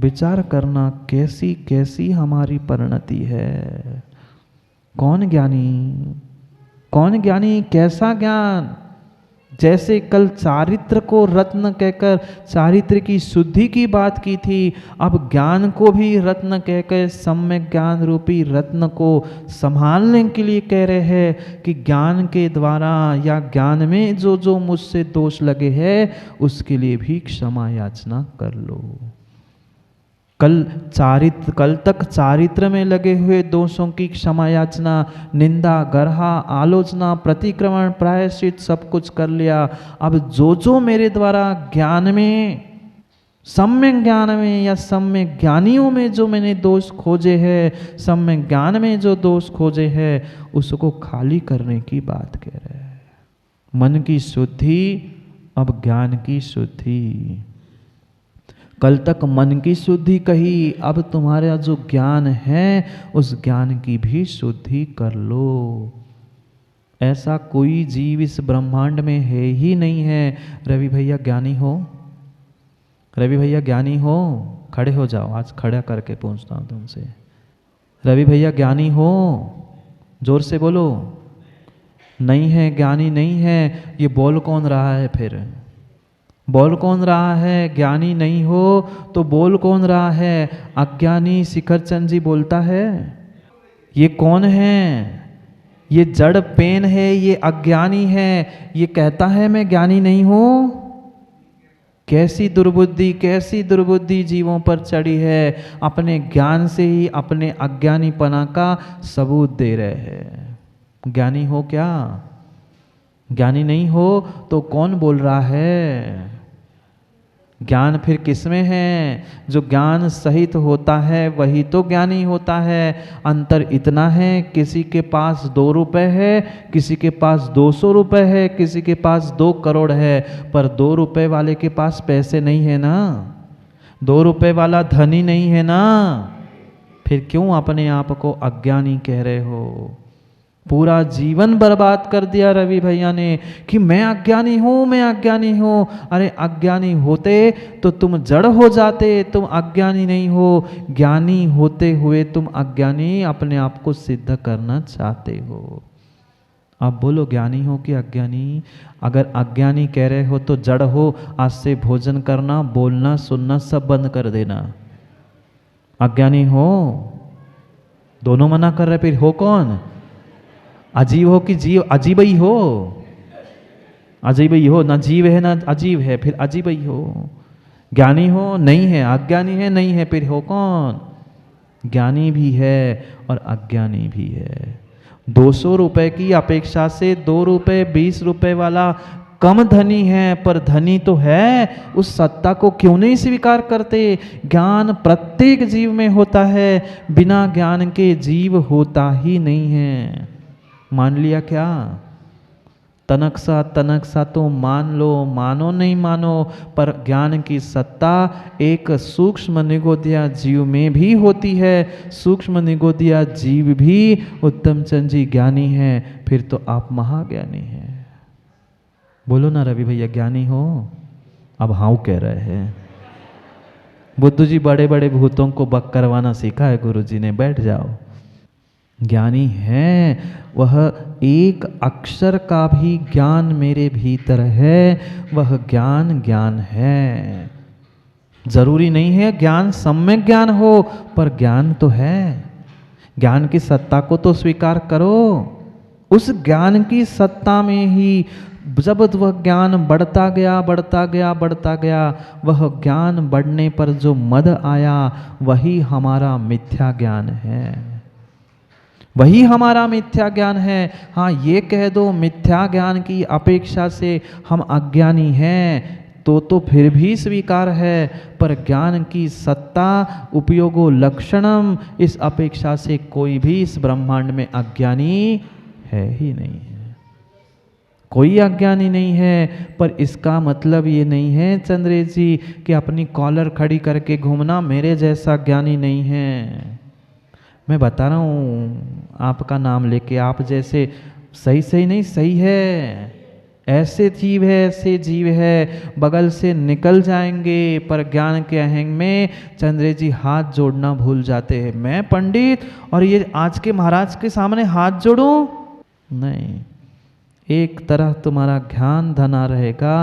विचार करना कैसी कैसी हमारी परिणति है। कौन ज्ञानी, कौन ज्ञानी, कैसा ज्ञान। जैसे कल चारित्र को रत्न कहकर चारित्र की शुद्धि की बात की थी, अब ज्ञान को भी रत्न कहकर सम्यक ज्ञान रूपी रत्न को संभालने के लिए कह रहे हैं कि ज्ञान के द्वारा या ज्ञान में जो जो मुझसे दोष लगे हैं उसके लिए भी क्षमा याचना कर लो। कल तक चारित्र में लगे हुए दोषों की क्षमा याचना, निंदा, गर्हा, आलोचना, प्रतिक्रमण, प्रायश्चित सब कुछ कर लिया। अब जो जो मेरे द्वारा ज्ञान में, सम्यक ज्ञान में या सम्यक ज्ञानियों में जो मैंने दोष खोजे हैं, सम्यक ज्ञान में जो दोष खोजे हैं, उसको खाली करने की बात कह रहे हैं। मन की शुद्धि, अब ज्ञान की शुद्धि। कल तक मन की शुद्धि कही, अब तुम्हारा जो ज्ञान है उस ज्ञान की भी शुद्धि कर लो। ऐसा कोई जीव इस ब्रह्मांड में है ही नहीं है। रवि भैया ज्ञानी हो? रवि भैया ज्ञानी हो? खड़े हो जाओ, आज खड़ा करके पूछता हूं तुमसे। रवि भैया ज्ञानी हो? जोर से बोलो। नहीं है, ज्ञानी नहीं है। ये बोल कौन रहा है फिर? बोल कौन रहा है? ज्ञानी नहीं हो तो बोल कौन रहा है? अज्ञानी शिखर चंद जी बोलता है। ये कौन है? ये जड़ पेन है, ये अज्ञानी है, ये कहता है मैं ज्ञानी नहीं हूं। कैसी दुर्बुद्धि, कैसी दुर्बुद्धि जीवों पर चढ़ी है। अपने ज्ञान से ही अपने अज्ञानीपना का सबूत दे रहे हैं। ज्ञानी हो क्या? ज्ञानी नहीं हो तो कौन बोल रहा है? ज्ञान फिर किसमें है? जो ज्ञान सहित होता है वही तो ज्ञानी होता है। अंतर इतना है, किसी के पास 2 रुपए है, किसी के पास 200 रुपए है, किसी के पास 2 करोड़ है, पर 2 रुपए वाले के पास पैसे नहीं है ना, 2 रुपए वाला धनी नहीं है ना। फिर क्यों अपने आप को अज्ञानी कह रहे हो? पूरा जीवन बर्बाद कर दिया रवि भैया ने कि मैं अज्ञानी हूं, मैं अज्ञानी हूं। अरे अज्ञानी होते तो तुम जड़ हो जाते, तुम अज्ञानी नहीं हो। ज्ञानी होते हुए तुम अज्ञानी अपने आप को सिद्ध करना चाहते हो। आप बोलो ज्ञानी हो कि अज्ञानी? अगर अज्ञानी कह रहे हो तो जड़ हो। आज से भोजन करना, बोलना, सुनना सब बंद कर देना। अज्ञानी हो? दोनों मना कर रहे, फिर हो कौन? अजीब हो कि जीव? अजीब ही हो, अजीब ही हो। ना जीव है ना अजीब है, फिर अजीब ही हो। ज्ञानी हो? नहीं है। अज्ञानी है? नहीं है, फिर हो कौन? ज्ञानी भी है और अज्ञानी भी है। 200 रुपए की अपेक्षा से 2 रुपए 20 रुपए वाला कम धनी है, पर धनी तो है। उस सत्ता को क्यों नहीं स्वीकार करते? ज्ञान प्रत्येक जीव में होता है, बिना ज्ञान के जीव होता ही नहीं है। मान लिया क्या? तनक सा तो मान लो, मानो नहीं मानो, पर ज्ञान की सत्ता एक सूक्ष्म निगोदिया जीव में भी होती है। सूक्ष्म निगोदिया जीव भी उत्तम चंद जी ज्ञानी है, फिर तो आप महाज्ञानी हैं। बोलो ना रवि भैया ज्ञानी हो? अब हाँ कह रहे हैं। बुद्ध जी बड़े बड़े भूतों को बक करवाना सीखा है गुरु जी ने। बैठ जाओ। ज्ञानी है वह, एक अक्षर का भी ज्ञान मेरे भीतर है, वह ज्ञान ज्ञान है। जरूरी नहीं है ज्ञान सम्यक ज्ञान हो, पर ज्ञान तो है। ज्ञान की सत्ता को तो स्वीकार करो। उस ज्ञान की सत्ता में ही जब वह ज्ञान बढ़ता गया बढ़ता गया बढ़ता गया, वह ज्ञान बढ़ने पर जो मद आया वही हमारा मिथ्या ज्ञान है, वही हमारा मिथ्या ज्ञान है। हाँ ये कह दो मिथ्या ज्ञान की अपेक्षा से हम अज्ञानी हैं तो फिर भी स्वीकार है, पर ज्ञान की सत्ता उपयोगो लक्षणम, इस अपेक्षा से कोई भी इस ब्रह्मांड में अज्ञानी है ही नहीं है। कोई अज्ञानी नहीं है। पर इसका मतलब ये नहीं है चंद्रेश जी कि अपनी कॉलर खड़ी करके घूमना मेरे जैसा ज्ञानी नहीं है। मैं बता रहा हूँ आपका नाम लेके, आप जैसे सही नहीं, सही है। ऐसे जीव है, बगल से निकल जाएंगे, पर ज्ञान के अहंग में चंद्रे जी हाथ जोड़ना भूल जाते हैं। मैं पंडित और ये आज के महाराज के सामने हाथ जोड़ूं? नहीं। एक तरह तुम्हारा ध्यान धना रहेगा,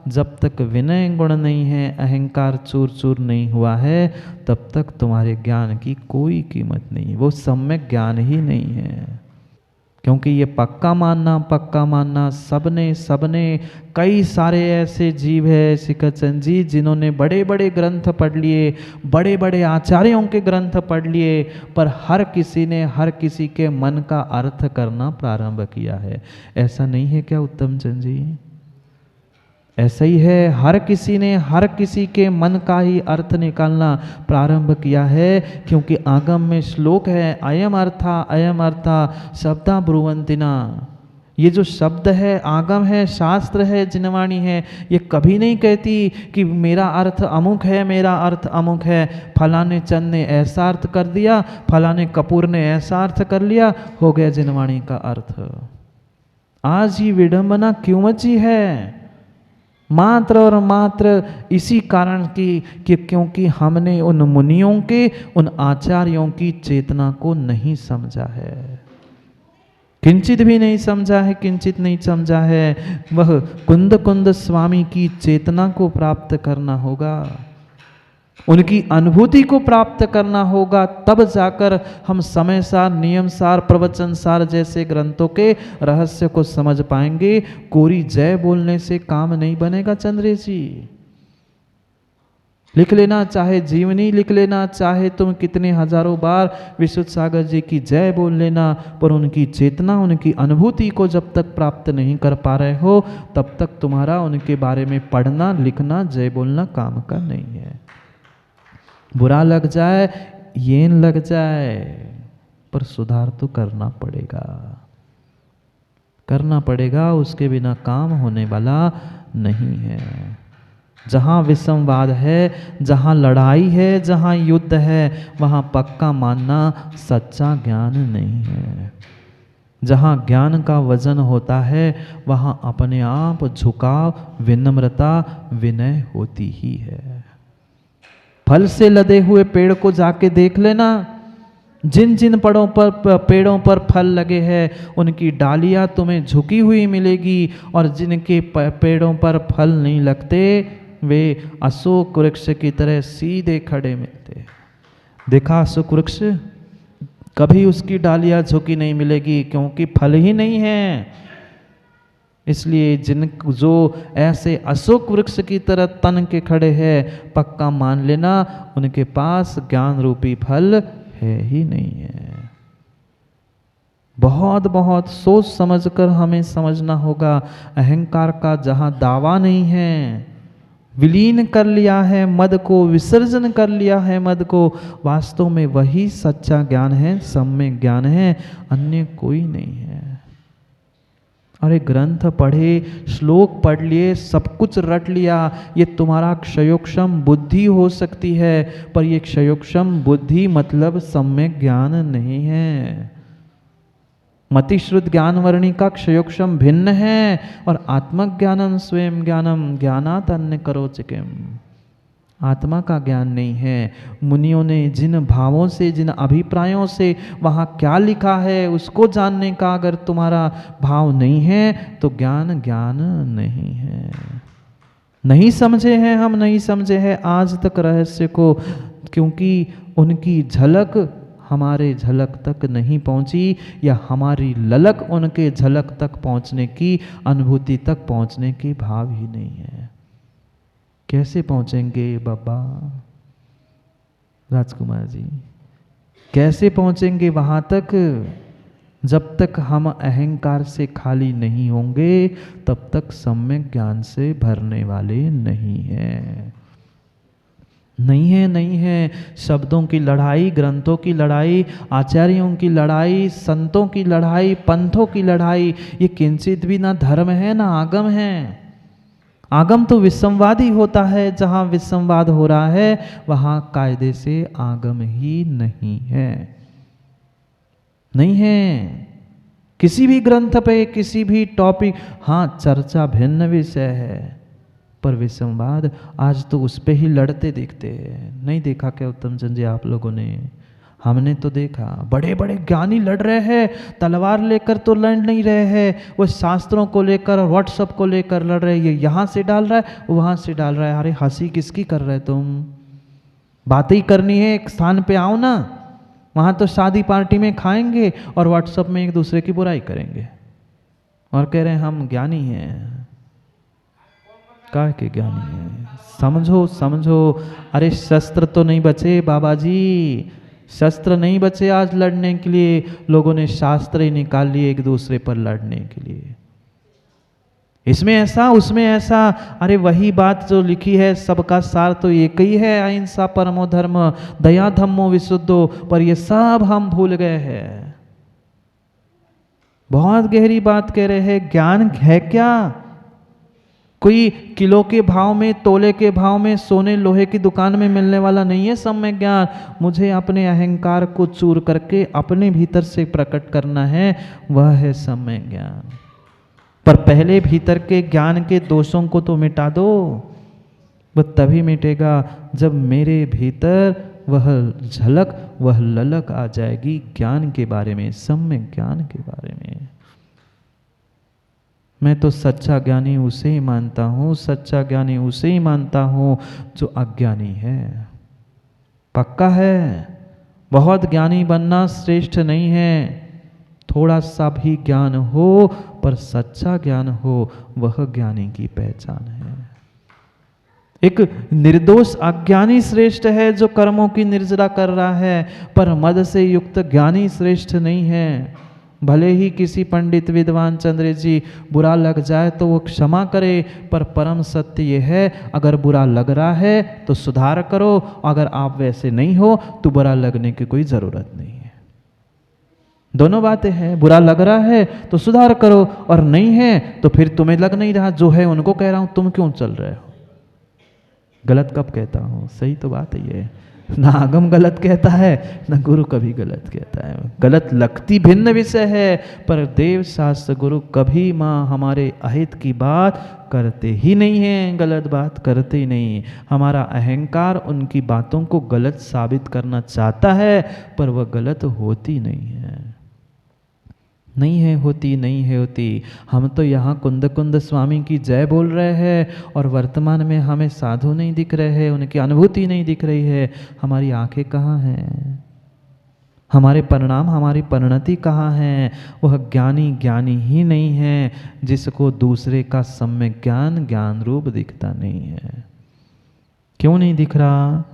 जब तक विनय गुण नहीं है, अहंकार चूर चूर नहीं हुआ है, तब तक तुम्हारे ज्ञान की कोई कीमत नहीं, वो सम्यक ज्ञान ही नहीं है। क्योंकि ये पक्का मानना सबने कई सारे ऐसे जीव है सिकचंद जी, जिन्होंने बड़े बड़े ग्रंथ पढ़ लिए, बड़े बड़े आचार्यों के ग्रंथ पढ़ लिए, पर हर किसी ने हर किसी के मन का अर्थ करना प्रारंभ किया है। ऐसा नहीं है क्या उत्तम चंद जी? ऐसा ही है, हर किसी ने हर किसी के मन का ही अर्थ निकालना प्रारंभ किया है। क्योंकि आगम में श्लोक है, अयम अर्था शब्दा ब्रुवंतिना। ये जो शब्द है, आगम है, शास्त्र है, जिनवाणी है, ये कभी नहीं कहती कि मेरा अर्थ अमुक है, मेरा अर्थ अमुक है, फलाने चंद ने ऐसा अर्थ कर दिया, फलाने कपूर ने ऐसा अर्थ कर लिया, हो गया जिनवाणी का अर्थ। आज ही विडंबना क्यों मची है? मात्र और मात्र इसी कारण कि क्योंकि हमने उन मुनियों के, उन आचार्यों की चेतना को नहीं समझा है, किंचित भी नहीं समझा है, किंचित नहीं समझा है। वह कुंद स्वामी की चेतना को प्राप्त करना होगा, उनकी अनुभूति को प्राप्त करना होगा, तब जाकर हम समय सार, नियम सार, प्रवचन सार जैसे ग्रंथों के रहस्य को समझ पाएंगे। कोरी जय बोलने से काम नहीं बनेगा चंद्रे जी। लिख लेना, चाहे जीवनी लिख लेना, चाहे तुम कितने हजारों बार विशुद्ध सागर जी की जय बोल लेना, पर उनकी चेतना, उनकी अनुभूति को जब तक प्राप्त नहीं कर पा रहे हो, तब तक तुम्हारा उनके बारे में पढ़ना, लिखना, जय बोलना काम का नहीं है। बुरा लग जाए, येन लग जाए, पर सुधार तो करना पड़ेगा, उसके बिना काम होने वाला नहीं है। जहाँ विषमवाद है, जहाँ लड़ाई है, जहाँ युद्ध है, वहाँ पक्का मानना सच्चा ज्ञान नहीं है। जहाँ ज्ञान का वजन होता है, वहाँ अपने आप झुकाव, विनम्रता, विनय होती ही है। फल से लदे हुए पेड़ को जाके देख लेना, जिन जिन पेड़ों पर फल लगे हैं, उनकी डालियां तुम्हें झुकी हुई मिलेगी, और जिनके पेड़ों पर फल नहीं लगते, वे अशोक वृक्ष की तरह सीधे खड़े मिलते। देखा अशोक वृक्ष, कभी उसकी डालियां झुकी नहीं मिलेगी, क्योंकि फल ही नहीं है। इसलिए जो ऐसे अशोक वृक्ष की तरह तन के खड़े हैं, पक्का मान लेना उनके पास ज्ञान रूपी फल है ही नहीं है। बहुत बहुत सोच समझकर हमें समझना होगा। अहंकार का जहाँ दावा नहीं है, विलीन कर लिया है मद को, विसर्जन कर लिया है मद को, वास्तव में वही सच्चा ज्ञान है, सम्यक ज्ञान है, अन्य कोई नहीं है। अरे ग्रंथ पढ़े, श्लोक पढ़ लिए, सब कुछ रट लिया, ये तुम्हारा क्षयोक्षम बुद्धि हो सकती है, पर ये क्षयोक्षम बुद्धि मतलब सम्यक ज्ञान नहीं है। मतिश्रुत ज्ञान वर्णी का क्षयोक्षम भिन्न है, और आत्मक ज्ञानम स्वयं ज्ञानम ज्ञानात अन्य करोचिकिम। आत्मा का ज्ञान नहीं है। मुनियों ने जिन भावों से, जिन अभिप्रायों से वहाँ क्या लिखा है, उसको जानने का अगर तुम्हारा भाव नहीं है, तो ज्ञान ज्ञान नहीं है। नहीं समझे हैं हम, नहीं समझे हैं आज तक रहस्य को, क्योंकि उनकी झलक हमारे झलक तक नहीं पहुंची, या हमारी ललक उनके झलक तक पहुंचने की, अनुभूति तक पहुंचने की भाव ही नहीं है। कैसे पहुंचेंगे बाबा राजकुमार जी, कैसे पहुंचेंगे वहां तक? जब तक हम अहंकार से खाली नहीं होंगे, तब तक सम्यक ज्ञान से भरने वाले नहीं हैं। नहीं है। शब्दों की लड़ाई, ग्रंथों की लड़ाई, आचार्यों की लड़ाई, संतों की लड़ाई, पंथों की लड़ाई, ये किंचित भी ना धर्म है ना आगम है। आगम तो विसंवादी होता है, जहाँ विसंवाद हो रहा है वहाँ कायदे से आगम ही नहीं है। किसी भी ग्रंथ पे, किसी भी टॉपिक, हाँ चर्चा भिन्न विषय है, पर विषमवाद आज तो उस पे ही लड़ते दिखते हैं। नहीं देखा क्या उत्तम चंद जी आप लोगों ने? हमने तो देखा बड़े बड़े ज्ञानी लड़ रहे हैं, तलवार लेकर तो लड़ नहीं रहे हैं, वो शास्त्रों को लेकर और व्हाट्सअप को लेकर लड़ रहे हैं। ये यहाँ से डाल रहा है, वहाँ से डाल रहा है। अरे हंसी किसकी कर रहे तुम? बातें ही करनी है, एक स्थान पे आओ ना। वहाँ तो शादी पार्टी में खाएंगे और व्हाट्सअप में एक दूसरे की बुराई करेंगे और कह रहे हैं हम ज्ञानी हैं। काहे के ज्ञानी हैं? समझो समझो। अरे शस्त्र तो नहीं बचे बाबा जी, शस्त्र नहीं बचे आज लड़ने के लिए। लोगों ने शास्त्र ही निकाल लिए एक दूसरे पर लड़ने के लिए। इसमें ऐसा, उसमें ऐसा। अरे वही बात जो लिखी है, सबका सार तो एक ही है, अहिंसा परमो धर्म दया धम्मो विशुद्धो, पर ये सब हम भूल गए हैं। बहुत गहरी बात कह रहे हैं। ज्ञान है क्या? कोई किलो के भाव में, तोले के भाव में, सोने लोहे की दुकान में मिलने वाला नहीं है सम्यक ज्ञान। मुझे अपने अहंकार को चूर करके अपने भीतर से प्रकट करना है, वह है सम्यक ज्ञान। पर पहले भीतर के ज्ञान के दोषों को तो मिटा दो। वह तभी मिटेगा जब मेरे भीतर वह झलक, वह ललक आ जाएगी ज्ञान के बारे में, सम्यक ज्ञान के बारे में। मैं तो सच्चा ज्ञानी उसे ही मानता हूँ, सच्चा ज्ञानी उसे ही मानता हूँ जो अज्ञानी है। पक्का है, बहुत ज्ञानी बनना श्रेष्ठ नहीं है। थोड़ा सा भी ज्ञान हो पर सच्चा ज्ञान हो, वह ज्ञानी की पहचान है। एक निर्दोष अज्ञानी श्रेष्ठ है जो कर्मों की निर्जरा कर रहा है, पर मद से युक्त ज्ञानी श्रेष्ठ नहीं है। भले ही किसी पंडित विद्वान चंद्र जी बुरा लग जाए तो वो क्षमा करे, पर परम सत्य ये है, अगर बुरा लग रहा है तो सुधार करो, अगर आप वैसे नहीं हो तो बुरा लगने की कोई ज़रूरत नहीं है। दोनों बातें हैं। बुरा लग रहा है तो सुधार करो, और नहीं है तो फिर तुम्हें लग नहीं रहा, जो है उनको कह रहा हूँ, तुम क्यों चल रहे हो? गलत कब कहता हूँ? सही तो बात है ये। ना आगम गलत कहता है, ना गुरु कभी गलत कहता है। गलत लगती भिन्न विषय है, पर देव शास्त्र गुरु कभी माँ हमारे अहित की बात करते ही नहीं हैं, गलत बात करते ही नहीं। हमारा अहंकार उनकी बातों को गलत साबित करना चाहता है, पर वह गलत होती नहीं है। नहीं है होती, नहीं है होती। हम तो यहाँ कुंद कुंद स्वामी की जय बोल रहे हैं और वर्तमान में हमें साधु नहीं दिख रहे हैं, उनकी अनुभूति नहीं दिख रही है। हमारी आंखें कहाँ हैं? हमारे परिणाम, हमारी परिणति कहाँ है? वह ज्ञानी ज्ञानी ही नहीं है जिसको दूसरे का सम्यक ज्ञान ज्ञान रूप दिखता नहीं है। क्यों नहीं दिख रहा?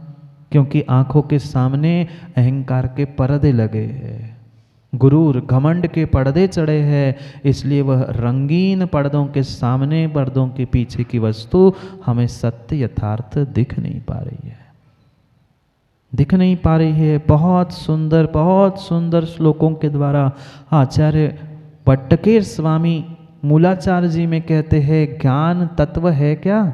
क्योंकि आंखों के सामने अहंकार के पर्दे लगे हैं, गुरूर घमंड के पर्दे चढ़े हैं, इसलिए वह रंगीन पर्दों के सामने, पर्दों के पीछे की वस्तु हमें सत्य यथार्थ दिख नहीं पा रही है, दिख नहीं पा रही है। बहुत सुंदर श्लोकों के द्वारा आचार्य भट्टकेर स्वामी मूलाचार्य जी में कहते हैं, ज्ञान तत्व है क्या?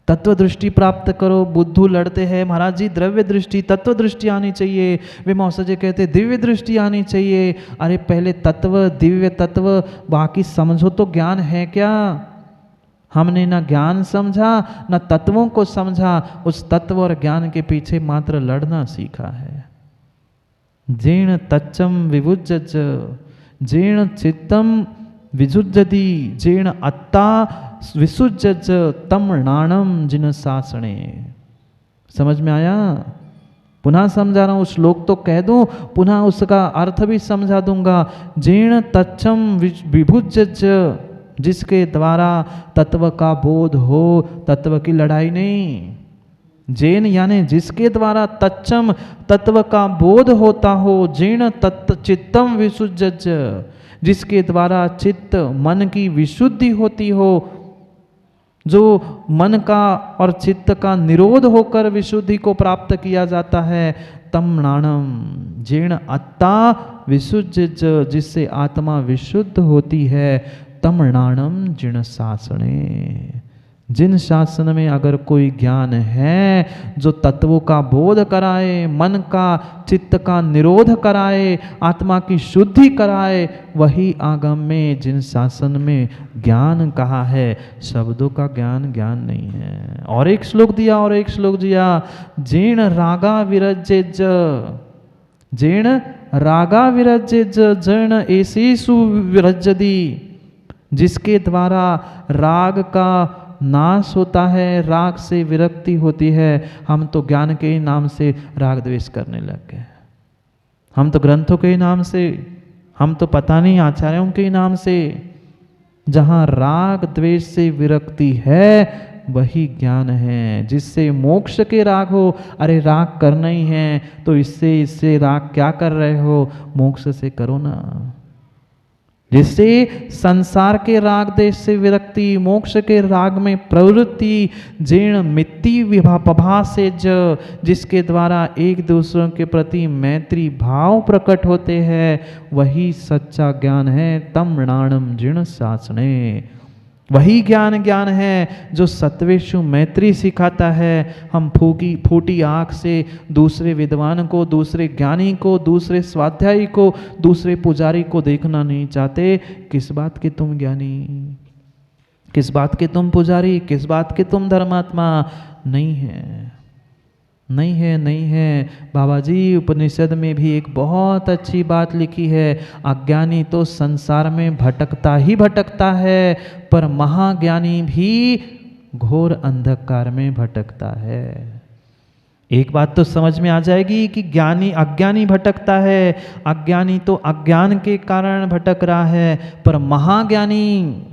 तत्व दृष्टि प्राप्त करो। बुद्धू लड़ते हैं, महाराज जी द्रव्य दृष्टि, तत्व दृष्टि आनी चाहिए। वे मौसा जी कहते हैं दिव्य दृष्टि आनी चाहिए। अरे पहले तत्व, दिव्य तत्व, बाकी समझो तो ज्ञान है क्या? हमने ना ज्ञान समझा, ना तत्वों को समझा, उस तत्व और ज्ञान के पीछे मात्र लड़ना सीखा है। जीर्ण तच्चम विभुज्ज, जीर्ण चित्तम विजुज्जति, जीर्ण अत्ता विसुज्ज तम नाणम जिन सासणे। समझ में आया? पुनः समझा रहा हूँ, श्लोक तो कह दूं, पुनः उसका अर्थ भी समझा दूंगा। जीर्ण तच्चम विभुज्ज, जिसके द्वारा तत्व का बोध हो, तत्व की लड़ाई नहीं। जैन यानी जिसके द्वारा तच्चम तत्व का बोध होता हो, जीर्ण तत्व चित्तम विसुज्ज, जिसके द्वारा चित्त मन की विशुद्धि होती हो, जो मन का और चित्त का निरोध होकर विशुद्धि को प्राप्त किया जाता है। तम नाणम जीर्ण अत्ता विसुज्ज, जिससे आत्मा विशुद्ध होती है। तम नाणम जीर्ण सासणे, जिन शासन में अगर कोई ज्ञान है जो तत्वों का बोध कराए, मन का चित्त का निरोध कराए, आत्मा की शुद्धि कराए, वही आगम में जिन शासन में ज्ञान कहा है, शब्दों का ज्ञान ज्ञान नहीं है। और एक श्लोक दिया, जेण रागा विरजेज, जेण रागा विरजेज जैन एसेसु विरजदी, जिसके द्वारा राग का नाश होता है, राग से विरक्ति होती है। हम तो ज्ञान के ही नाम से राग द्वेष करने लग गए, हम तो ग्रंथों के ही नाम से, हम तो पता नहीं आचार्यों के ही नाम से। जहाँ राग द्वेष से विरक्ति है वही ज्ञान है, जिससे मोक्ष के राग हो। अरे राग करना ही है तो इससे राग क्या कर रहे हो, मोक्ष से करो ना। जिससे संसार के राग देश से विरक्ति, मोक्ष के राग में प्रवृत्ति, जीर्ण मित्ति विभापभा से जिसके द्वारा एक दूसरों के प्रति मैत्री भाव प्रकट होते हैं, वही सच्चा ज्ञान है। तम णाणम जीर्ण शासने, वही ज्ञान है जो सत्वेषु मैत्री सिखाता है। हम फूटी आँख से दूसरे विद्वान को, दूसरे ज्ञानी को, दूसरे स्वाध्यायी को, दूसरे पुजारी को देखना नहीं चाहते। किस बात के तुम ज्ञानी, किस बात के तुम पुजारी, किस बात के तुम धर्मात्मा? नहीं है, नहीं है, नहीं है। बाबा जी उपनिषद में भी एक बहुत अच्छी बात लिखी है, अज्ञानी तो संसार में भटकता ही भटकता है, पर महाज्ञानी भी घोर अंधकार में भटकता है। एक बात तो समझ में आ जाएगी कि ज्ञानी अज्ञानी भटकता है, अज्ञानी तो अज्ञान के कारण भटक रहा है, पर महाज्ञानी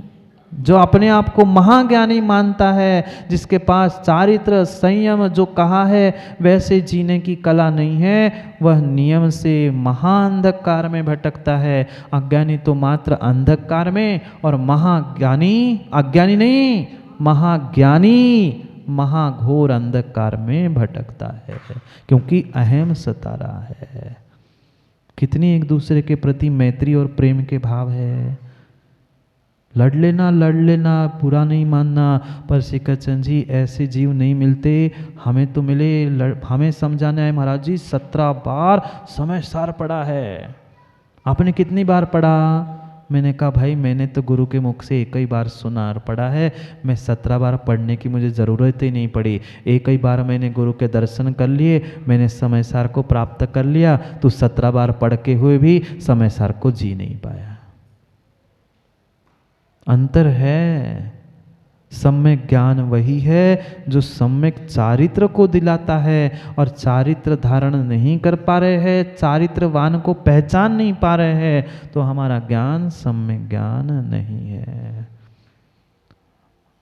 जो अपने आप को महाज्ञानी मानता है, जिसके पास चारित्र संयम जो कहा है वैसे जीने की कला नहीं है, वह नियम से महाअंधकार में भटकता है। अज्ञानी तो मात्र अंधकार में, और महाज्ञानी अज्ञानी नहीं, महाज्ञानी महाघोर अंधकार में भटकता है, क्योंकि अहम सता रहा है। कितनी एक दूसरे के प्रति मैत्री और प्रेम के भाव है। लड़ लेना, बुरा नहीं मानना, पर शिखरचंद जी ऐसे जीव नहीं मिलते। हमें तो मिले, हमें समझाना है महाराज जी 17 बार समय सार पढ़ा है। आपने कितनी बार पढ़ा? मैंने कहा भाई मैंने तो गुरु के मुख से एक ही बार सुना और पढ़ा है, मैं 17 बार पढ़ने की मुझे ज़रूरत ही नहीं पड़ी। एक ही बार मैंने गुरु के दर्शन कर लिए, मैंने समय सार को प्राप्त कर लिया। तो 17 बार पढ़ के हुए भी समय सार को जी नहीं पाया। अंतर है। सम्यक ज्ञान वही है जो सम्यक चारित्र को दिलाता है, और चारित्र धारण नहीं कर पा रहे हैं, चारित्रवान को पहचान नहीं पा रहे हैं, तो हमारा ज्ञान सम्यक ज्ञान नहीं है।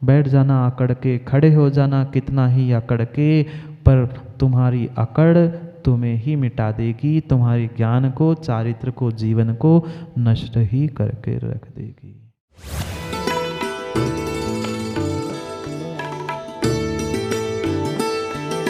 बैठ जाना अकड़ के, खड़े हो जाना कितना ही अकड़ के, पर तुम्हारी अकड़ तुम्हें ही मिटा देगी, तुम्हारी ज्ञान को, चारित्र को, जीवन को नष्ट ही करके रख देगी।